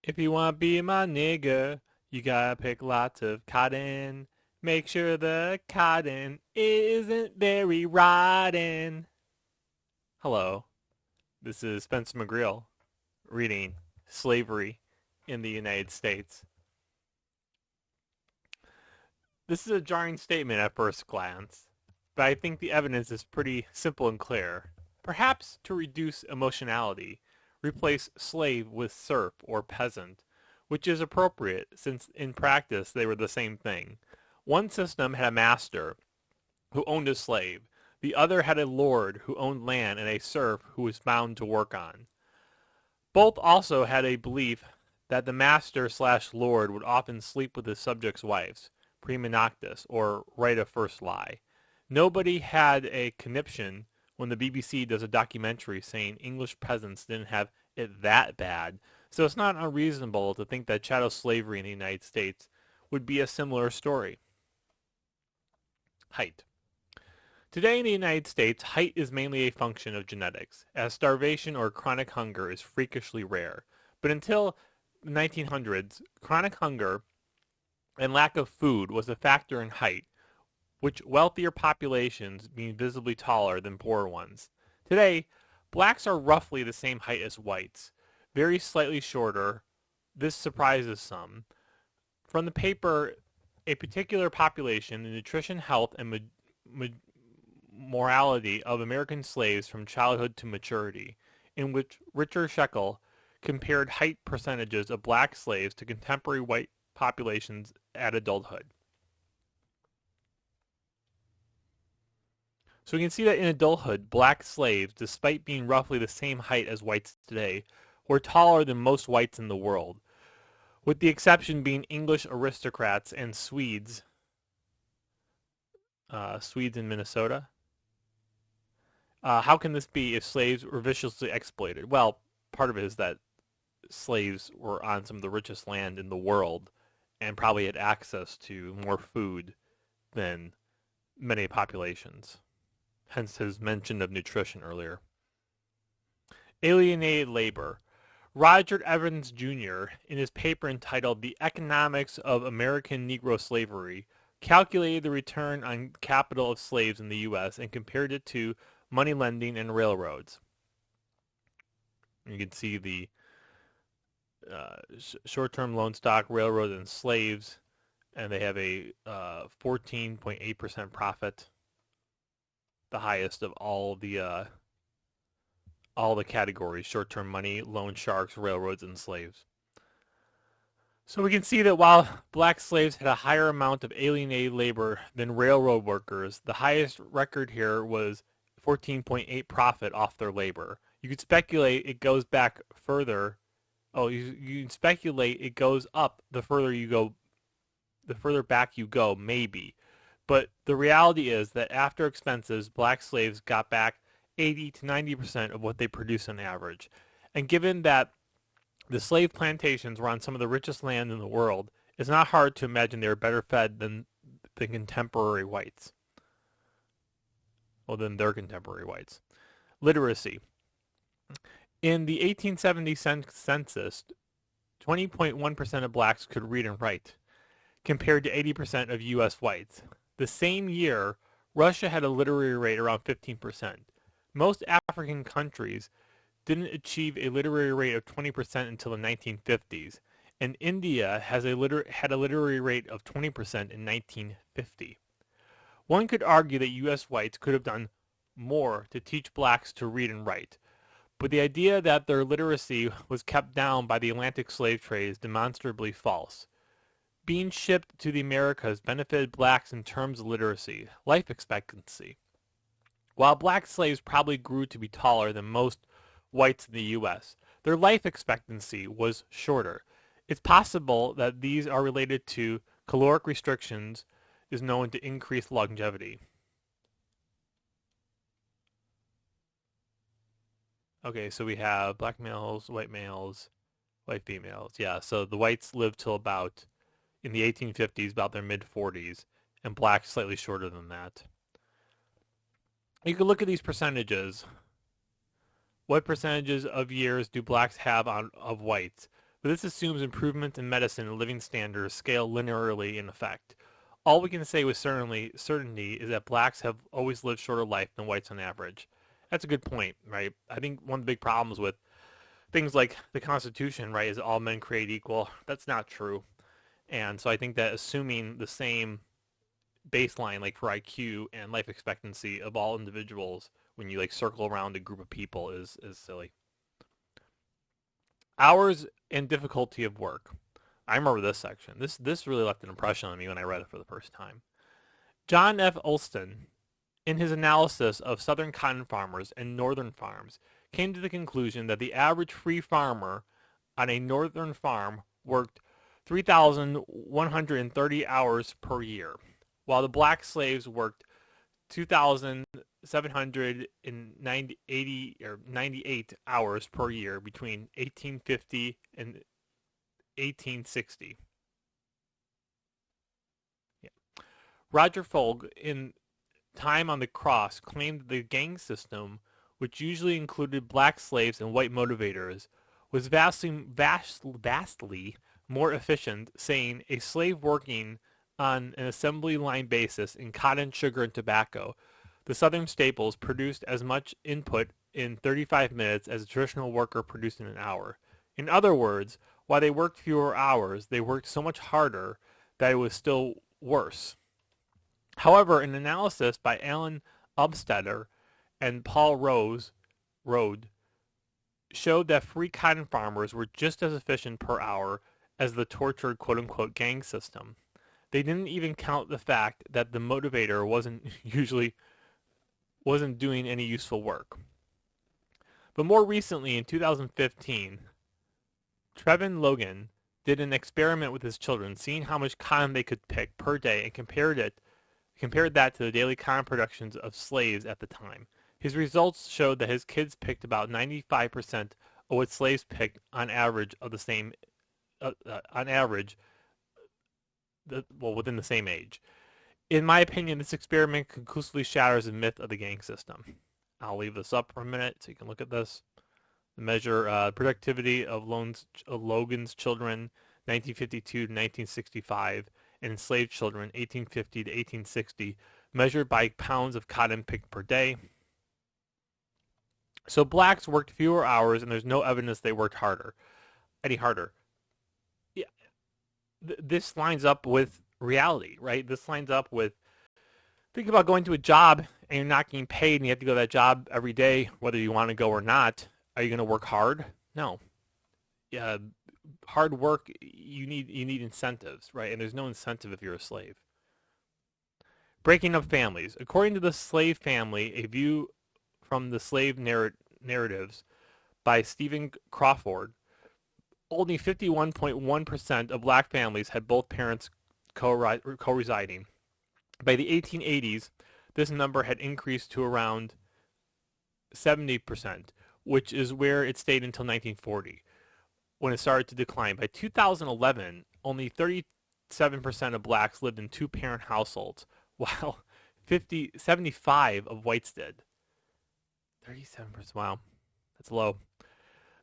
If you want to be my nigga, you gotta pick lots of cotton. Make sure the cotton isn't very rotten. Hello, this is Spencer McGreal reading Slavery in the United States. This is a jarring statement at first glance, but I think the evidence is pretty simple and clear. Perhaps to reduce emotionality, replace slave with serf or peasant, which is appropriate since in practice they were the same thing. One system had a master who owned a slave. The other had a lord who owned land and a serf who was bound to work on. Both also had a belief that the master slash lord would often sleep with his subjects' wives, prima noctis, or right of first lie. Nobody had a conniption when the BBC does a documentary saying English peasants didn't have it that bad, so it's not unreasonable to think that chattel slavery in the United States would be a similar story. Height. Today in the United States, height is mainly a function of genetics, as starvation or chronic hunger is freakishly rare. But until the 1900s, chronic hunger and lack of food was a factor in height, which wealthier populations being visibly taller than poorer ones. Today, blacks are roughly the same height as whites, very slightly shorter. This surprises some. From the paper, a particular population, the nutrition, health, and morality of American slaves from childhood to maturity, in which Richard Shekel compared height percentages of black slaves to contemporary white populations at adulthood. So we can see that in adulthood, black slaves, despite being roughly the same height as whites today, were taller than most whites in the world, with the exception being English aristocrats and Swedes in Minnesota. How can this be if slaves were viciously exploited? Well, part of it is that slaves were on some of the richest land in the world and probably had access to more food than many populations. Hence his mention of nutrition earlier. Alienated labor. Roger Evans Jr., in his paper entitled The Economics of American Negro Slavery, calculated the return on capital of slaves in the U.S. and compared it to money lending and railroads. You can see the short-term loan stock, railroads, and slaves, and they have a 14.8% profit, the highest of all the categories: short-term money, loan sharks, railroads, and slaves. So we can see that while black slaves had a higher amount of alienated labor than railroad workers, the highest record here was 14.8 profit off their labor. You could speculate it goes back further. Oh, you can speculate it goes up the further you go, the further back you go, maybe. But the reality is that after expenses, black slaves got back 80 to 90% of what they produce on average. And given that the slave plantations were on some of the richest land in the world, it's not hard to imagine they were better fed than the contemporary whites. Well, than their contemporary whites. Literacy. In the 1870 census, 20.1% of blacks could read and write, compared to 80% of U.S. whites. The same year, Russia had a literary rate around 15%. Most African countries didn't achieve a literary rate of 20% until the 1950s, and India had a literary rate of 20% in 1950. One could argue that U.S. whites could have done more to teach blacks to read and write, but the idea that their literacy was kept down by the Atlantic slave trade is demonstrably false. Being shipped to the Americas benefited blacks in terms of literacy, life expectancy. While black slaves probably grew to be taller than most whites in the U.S., their life expectancy was shorter. It's possible that these are related to caloric restrictions is known to increase longevity. Okay, so we have black males, white females. Yeah, so the whites lived till about, in the 1850s, about their mid-40s, and blacks slightly shorter than that. You can look at these percentages. What percentages of years do blacks have of whites? but this assumes improvements in medicine and living standards scale linearly in effect. All we can say with certainty is that blacks have always lived shorter life than whites on average. That's a good point, right? I think one of the big problems with things like the Constitution, right, is all men created equal. That's not true. And so I think that assuming the same baseline, like for IQ and life expectancy of all individuals when you like circle around a group of people is silly. Hours and difficulty of work. I remember this section. This really left an impression on me when I read it for the first time. John F. Olson, in his analysis of southern cotton farmers and northern farms, came to the conclusion that the average free farmer on a northern farm worked 3,130 hours per year, while the black slaves worked 2,798 hours per year between 1850 and 1860. Yeah. Roger Fogg, in Time on the Cross, claimed that the gang system, which usually included black slaves and white motivators, was vastly more efficient, saying a slave working on an assembly line basis in cotton, sugar, and tobacco, the southern staples, produced as much input in 35 minutes as a traditional worker produced in an hour. In other words, while they worked fewer hours, they worked so much harder that it was still worse. However, an analysis by Alan Ubstetter and Paul Rode showed that free cotton farmers were just as efficient per hour as the tortured quote-unquote gang system. They didn't even count the fact that the motivator wasn't doing any useful work. But more recently, in 2015, Trevin Logan did an experiment with his children, seeing how much cotton they could pick per day, and compared that to the daily cotton productions of slaves at the time. His results showed that his kids picked about 95% of what slaves picked on average within the same age. In my opinion, this experiment conclusively shatters the myth of the gang system. I'll leave this up for a minute so you can look at this. The measure productivity of Logan's children, 1952 to 1965, and enslaved children, 1850 to 1860, measured by pounds of cotton picked per day. So blacks worked fewer hours, and there's no evidence they worked any harder. Yeah, this lines up with reality, right? This lines up with, think about going to a job and you're not getting paid and you have to go to that job every day, whether you want to go or not. Are you going to work hard? No. Hard work, you need incentives, right? And there's no incentive if you're a slave. Breaking up families. According to The Slave Family, a view from the slave narratives by Stephen Crawford, only 51.1% of black families had both parents co-residing. By the 1880s, this number had increased to around 70%, which is where it stayed until 1940, when it started to decline. By 2011, only 37% of blacks lived in two-parent households, while 75 of whites did. 37%, wow, that's low.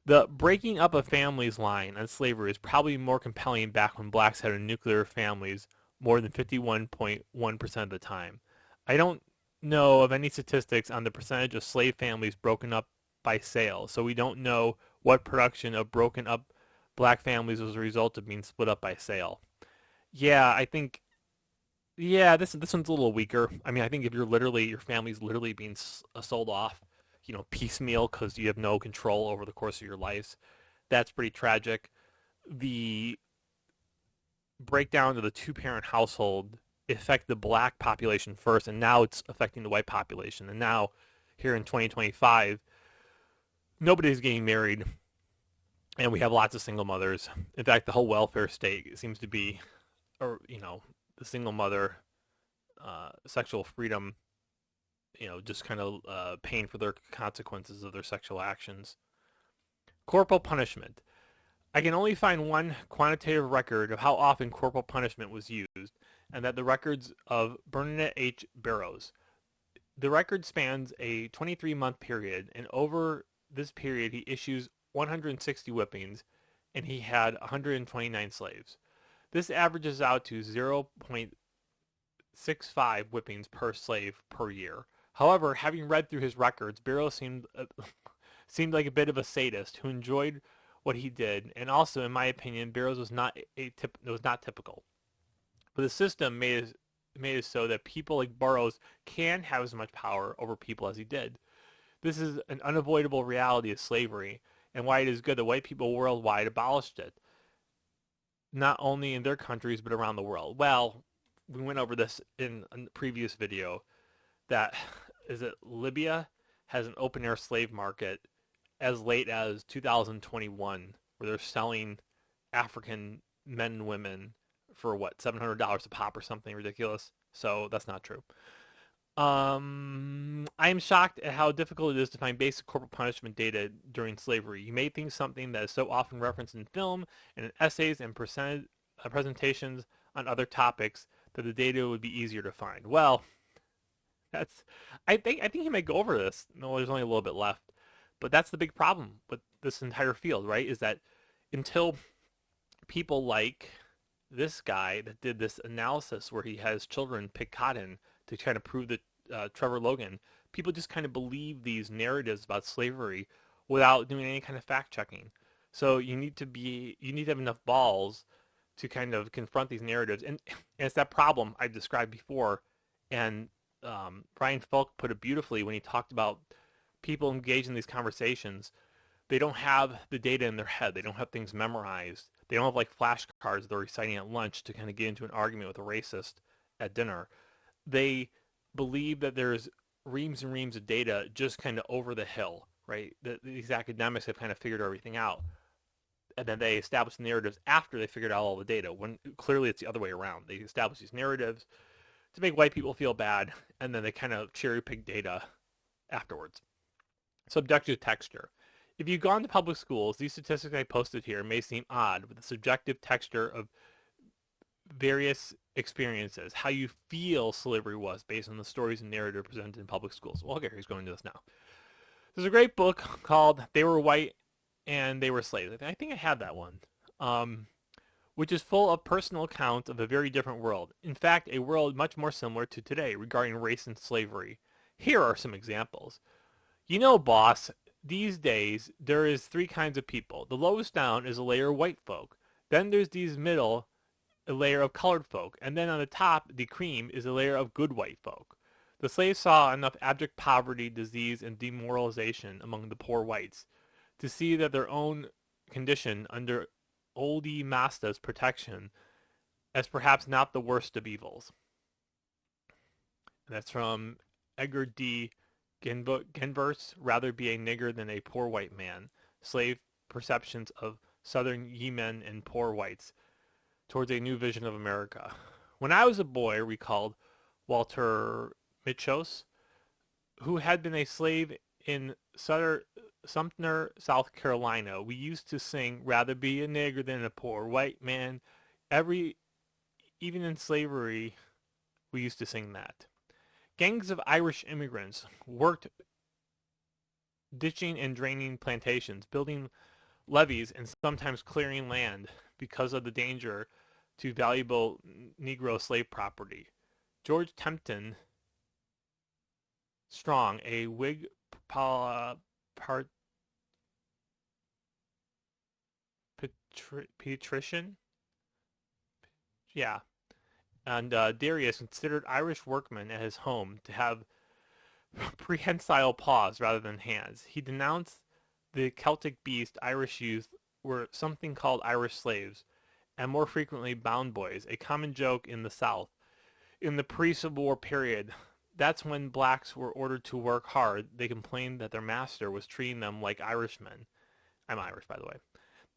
The breaking up of families line on slavery is probably more compelling back when blacks had nuclear families more than 51.1% of the time. I don't know of any statistics on the percentage of slave families broken up by sale, so we don't know what production of broken up black families was a result of being split up by sale. Yeah, I think, this one's a little weaker. I mean, I think if your family's literally being sold off, piecemeal because you have no control over the course of your lives, that's pretty tragic. The breakdown of the two-parent household affect the black population first, and now it's affecting the white population. And now, here in 2025, nobody's getting married, and we have lots of single mothers. In fact, the whole welfare state seems to be, the single mother, sexual freedom, just kind of paying for their consequences of their sexual actions. Corporal punishment. I can only find one quantitative record of how often corporal punishment was used, and that the records of Bernadette H. Barrows. The record spans a 23-month period, and over this period he issues 160 whippings, and he had 129 slaves. This averages out to 0.65 whippings per slave per year. However, having read through his records, Barrow seemed like a bit of a sadist who enjoyed what he did, and also, in my opinion, Barrows was not typical. But the system made it so that people like Burroughs can have as much power over people as he did. This is an unavoidable reality of slavery, and why it is good that white people worldwide abolished it, not only in their countries but around the world. Well, we went over this in a previous video. That is it. Libya has an open air slave market as late as 2021, where they're selling African men and women for what, $700 a pop or something ridiculous. So that's not true. I am shocked at how difficult it is to find basic corporal punishment data during slavery. You may think something that is so often referenced in film and in essays and presentations on other topics that the data would be easier to find. Well, that's I think he might go over this. No, there's only a little bit left, but that's the big problem with this entire field, right? Is that until people like this guy that did this analysis where he has children pick cotton to kind of prove that Trevor Logan, people just kind of believe these narratives about slavery without doing any kind of fact checking. So you need to have enough balls to kind of confront these narratives, and it's that problem I've described before. And Brian Falk put it beautifully when he talked about people engaged in these conversations. They don't have the data in their head. They don't have things memorized. They don't have like flashcards they're reciting at lunch to kind of get into an argument with a racist at dinner. They believe that there's reams and reams of data just kind of over the hill, right? These academics have kind of figured everything out. And then they establish narratives after they figured out all the data, when clearly it's the other way around. They establish these narratives to make white people feel bad, and then they kind of cherry pick data afterwards. Subjective texture. If you've gone to public schools, these statistics I posted here may seem odd with the subjective texture of various experiences, how you feel slavery was based on the stories and narrative presented in public schools. Well, okay, he's going to this now. There's a great book called They Were White and They Were Slaves. I think I have that one, which is full of personal accounts of a very different world. In fact, a world much more similar to today regarding race and slavery. Here are some examples. You know, boss, these days there is three kinds of people. The lowest down is a layer of white folk. Then there's these middle, a layer of colored folk. And then on the top, the cream, is a layer of good white folk. The slaves saw enough abject poverty, disease, and demoralization among the poor whites to see that their own condition under Oldie Masta's protection as perhaps not the worst of evils. And that's from Edgar D. Genvert's Rather Be a Nigger Than a Poor White Man, Slave Perceptions of Southern Yemen and Poor Whites Towards a New Vision of America. When I was a boy, recalled Walter Mitchos, who had been a slave in Sumter, South Carolina, we used to sing Rather Be a Nigger Than a Poor White Man. Even in slavery, we used to sing that. Gangs of Irish immigrants worked ditching and draining plantations, building levees, and sometimes clearing land because of the danger to valuable Negro slave property. George Tempton Strong, a Whig patrician, yeah, and Darius considered Irish workmen at his home to have prehensile paws rather than hands. He denounced the Celtic beast Irish youth were something called Irish slaves, and more frequently bound boys, a common joke in the South. In the pre-Civil War period, that's when blacks were ordered to work hard. They complained that their master was treating them like Irishmen. I'm Irish, by the way.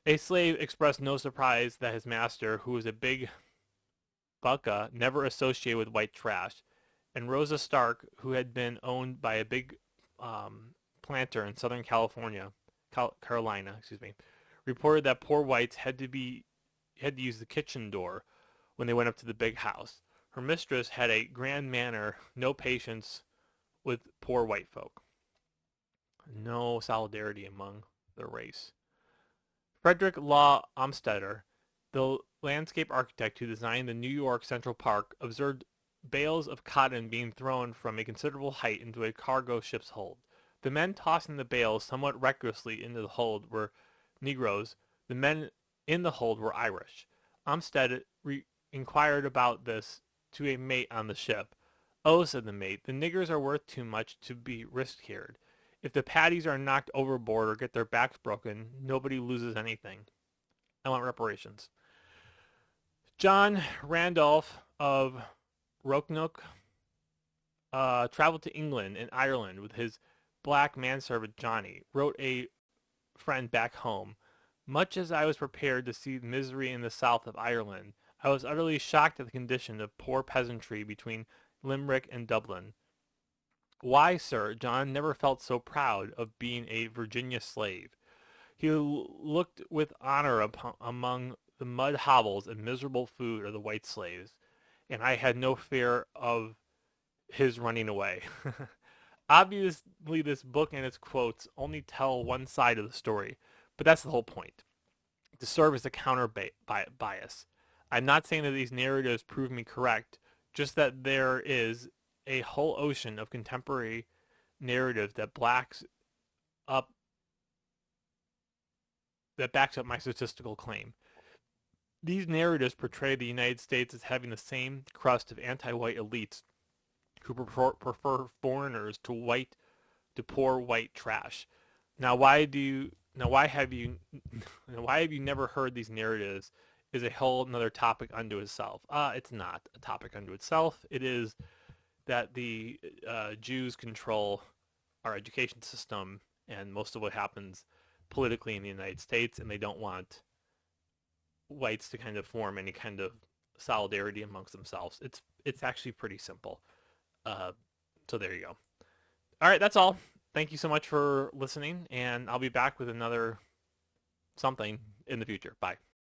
A slave expressed no surprise that his master, who was a big bucka, never associated with white trash. And Rosa Stark, who had been owned by a big planter in Southern Carolina, reported that poor whites had to use the kitchen door when they went up to the big house. Her mistress had a grand manner, no patience with poor white folk. No solidarity among the race. Frederick Law Olmsted, the landscape architect who designed the New York Central Park, observed bales of cotton being thrown from a considerable height into a cargo ship's hold. The men tossing the bales somewhat recklessly into the hold were Negroes. The men in the hold were Irish. Olmsted inquired about this to a mate on the ship. "Oh," said the mate, "the niggers are worth too much to be risked here. If the paddies are knocked overboard or get their backs broken, nobody loses anything. I want reparations." John Randolph of Roanoke traveled to England and Ireland with his black manservant Johnny, wrote a friend back home. "Much as I was prepared to see misery in the south of Ireland, I was utterly shocked at the condition of poor peasantry between Limerick and Dublin. Why, sir, John never felt so proud of being a Virginia slave. He looked with honor among the mud hovels and miserable food of the white slaves, and I had no fear of his running away." Obviously, this book and its quotes only tell one side of the story, but that's the whole point, to serve as a counter bias. I'm not saying that these narratives prove me correct, just that there is a whole ocean of contemporary narrative that backs up my statistical claim. These narratives portray the United States as having the same crust of anti-white elites who prefer foreigners to poor white trash. Why have you never heard these narratives is a whole another topic unto itself. It's not a topic unto itself. It is that the Jews control our education system and most of what happens politically in the United States, and they don't want whites to kind of form any kind of solidarity amongst themselves. It's actually pretty simple. So there you go. All right, that's all. Thank you so much for listening, and I'll be back with another something in the future. Bye.